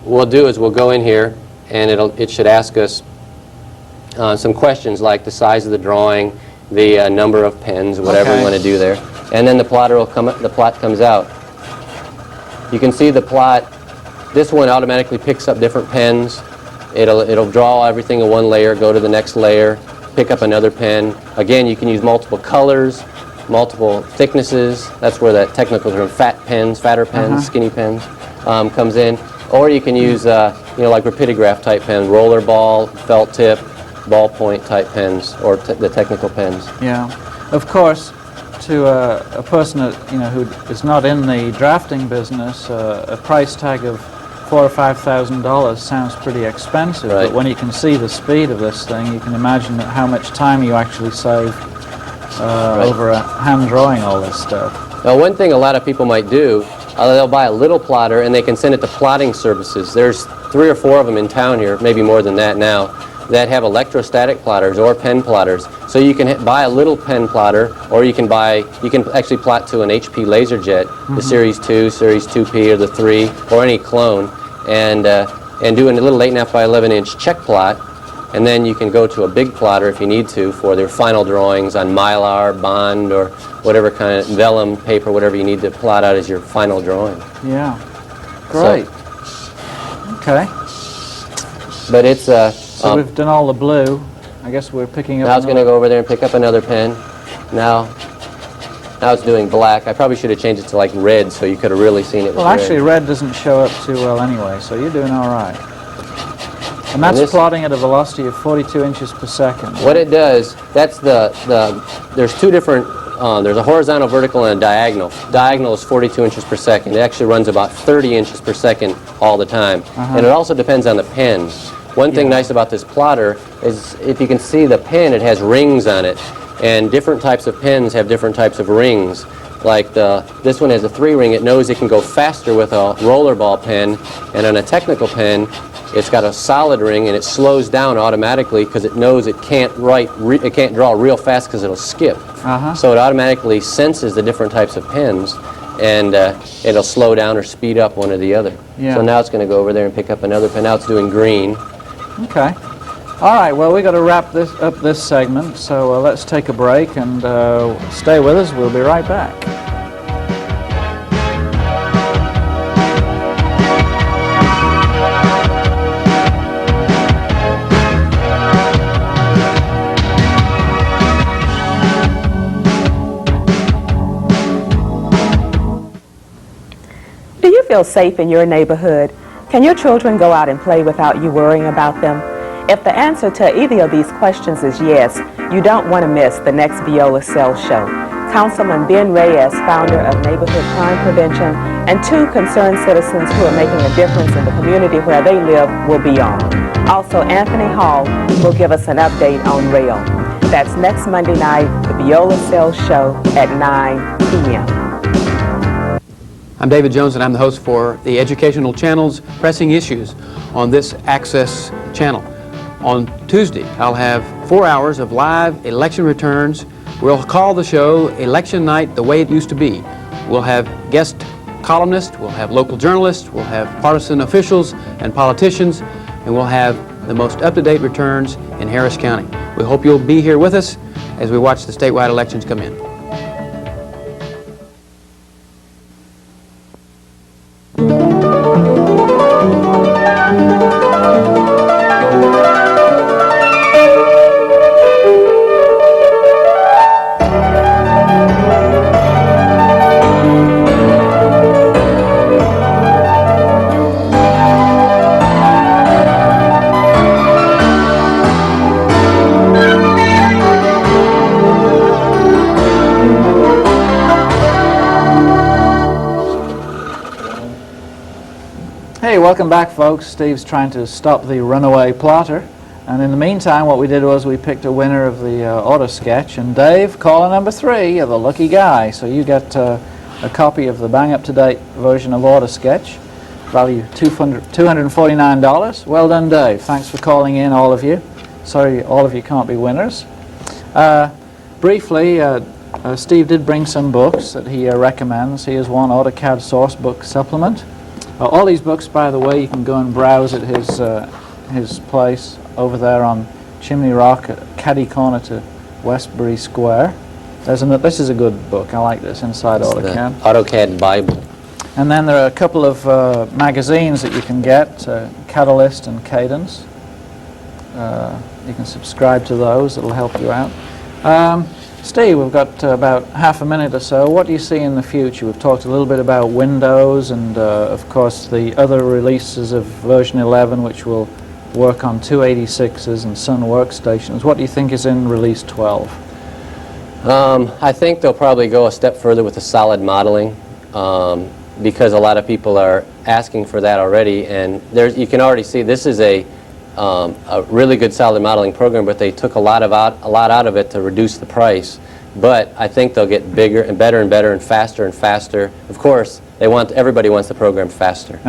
what we'll do is we'll go in here, and it should ask us some questions like the size of the drawing, the number of pens, whatever we want to do there, and then the plotter will come. The plot comes out. You can see the plot. This one automatically picks up different pens. It'll draw everything in one layer, go to the next layer, pick up another pen. Again, you can use multiple colors, multiple thicknesses. That's where that technical term, fat pens, fatter pens, skinny pens, comes in. Or you can use, like rapidograph type pen, roller ball, felt tip, ballpoint type pens, or the technical pens. Yeah, of course, to a person that, who is not in the drafting business, a price tag of $4,000 or $5,000 sounds pretty expensive. Right. But when you can see the speed of this thing, you can imagine how much time you actually save over hand drawing all this stuff. Now, one thing a lot of people might do, they'll buy a little plotter and they can send it to plotting services. There's 3 or 4 of them in town here, maybe more than that now, that have electrostatic plotters or pen plotters. So you can buy a little pen plotter, or you can actually plot to an HP LaserJet, the Series 2, Series 2P, or the 3, or any clone, and do a little 8.5 by 11 inch check plot, and then you can go to a big plotter if you need to for their final drawings on Mylar, Bond, or whatever kind of vellum paper, whatever you need to plot out as your final drawing. Yeah, great. Okay. But it's so we've done all the blue. I guess we're picking up. Now it's going to go over there and pick up another pen. Now it's doing black. I probably should have changed it to like red so you could have really seen it. Well, actually, red doesn't show up too well anyway, so you're doing all right. And that's plotting at a velocity of 42 inches per second. What it does, that's there's 2 different, there's a horizontal, vertical, and a diagonal. Diagonal is 42 inches per second. It actually runs about 30 inches per second all the time. And it also depends on the pen. One thing nice about this plotter is if you can see the pen, it has rings on it. And different types of pens have different types of rings. Like this one has a 3 ring. It knows it can go faster with a rollerball pen. And on a technical pen, It's got a solid ring, and it slows down automatically because it knows it can't it can't draw real fast because it'll skip. So it automatically senses the different types of pens, and it'll slow down or speed up one or the other. Yeah. So now it's going to go over there and pick up another pen. Now it's doing green. Okay. All right, well, we've got to wrap up this segment, so let's take a break and stay with us. We'll be right back. Do you feel safe in your neighborhood? Can your children go out and play without you worrying about them? If the answer to either of these questions is yes, you don't want to miss the next Viola Cell Show. Councilman Ben Reyes, founder of Neighborhood Crime Prevention, and two concerned citizens who are making a difference in the community where they live will be on. Also, Anthony Hall will give us an update on rail. That's next Monday night, the Viola Cell Show at 9 p.m. I'm David Jones, and I'm the host for the Educational Channel's Pressing Issues on this Access channel. On Tuesday, I'll have 4 hours of live election returns. We'll call the show Election Night the Way It Used to Be. We'll have guest columnists, we'll have local journalists, we'll have partisan officials and politicians, and we'll have the most up-to-date returns in Harris County. We hope you'll be here with us as we watch the statewide elections come in. Hey, welcome back, folks. Steve's trying to stop the runaway plotter. And in the meantime, what we did was we picked a winner of the auto sketch. And Dave, caller number 3, you're the lucky guy. So you get a copy of the bang-up-to-date version of auto sketch, value $249. Well done, Dave. Thanks for calling in, all of you. Sorry all of you can't be winners. Briefly, Steve did bring some books that he recommends. Here's one AutoCAD source book supplement. All these books, by the way, you can go and browse at his place over there on Chimney Rock, caddy corner to Westbury Square. This is a good book. I like this, Inside AutoCAD. AutoCAD Bible. And then there are a couple of magazines that you can get, Catalyst and Cadence. You can subscribe to those. It'll help you out. Steve, we've got about half a minute or so. What do you see in the future? We've talked a little bit about Windows and, of course, the other releases of version 11, which will work on 286s and Sun workstations. What do you think is in release 12? I think they'll probably go a step further with the solid modeling because a lot of people are asking for that already. And you can already see this is a really good solid modeling program, but they took a lot out of it to reduce the price. But I think they'll get bigger and better and faster and faster. Of course, everybody wants the program faster,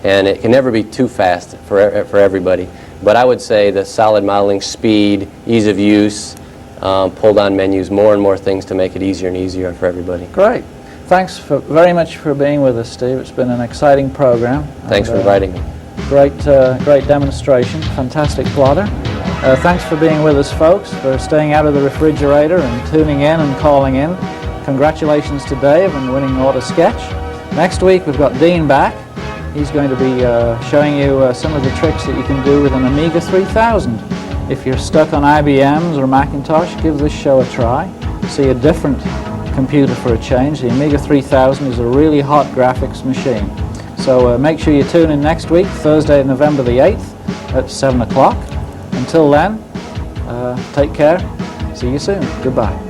and it can never be too fast for everybody. But I would say the solid modeling, speed, ease of use, pull-down menus, more and more things to make it easier and easier for everybody. Great. Thanks very much for being with us, Steve. It's been an exciting program. Thanks for inviting me. Great demonstration. Fantastic plotter. Thanks for being with us, folks, for staying out of the refrigerator and tuning in and calling in. Congratulations to Dave on winning Auto Sketch. Next week we've got Dean back. He's going to be showing you some of the tricks that you can do with an Amiga 3000. If you're stuck on IBMs or Macintosh, give this show a try. See a different computer for a change. The Amiga 3000 is a really hot graphics machine. So make sure you tune in next week, Thursday, November the 8th at 7 o'clock. Until then, take care. See you soon. Goodbye.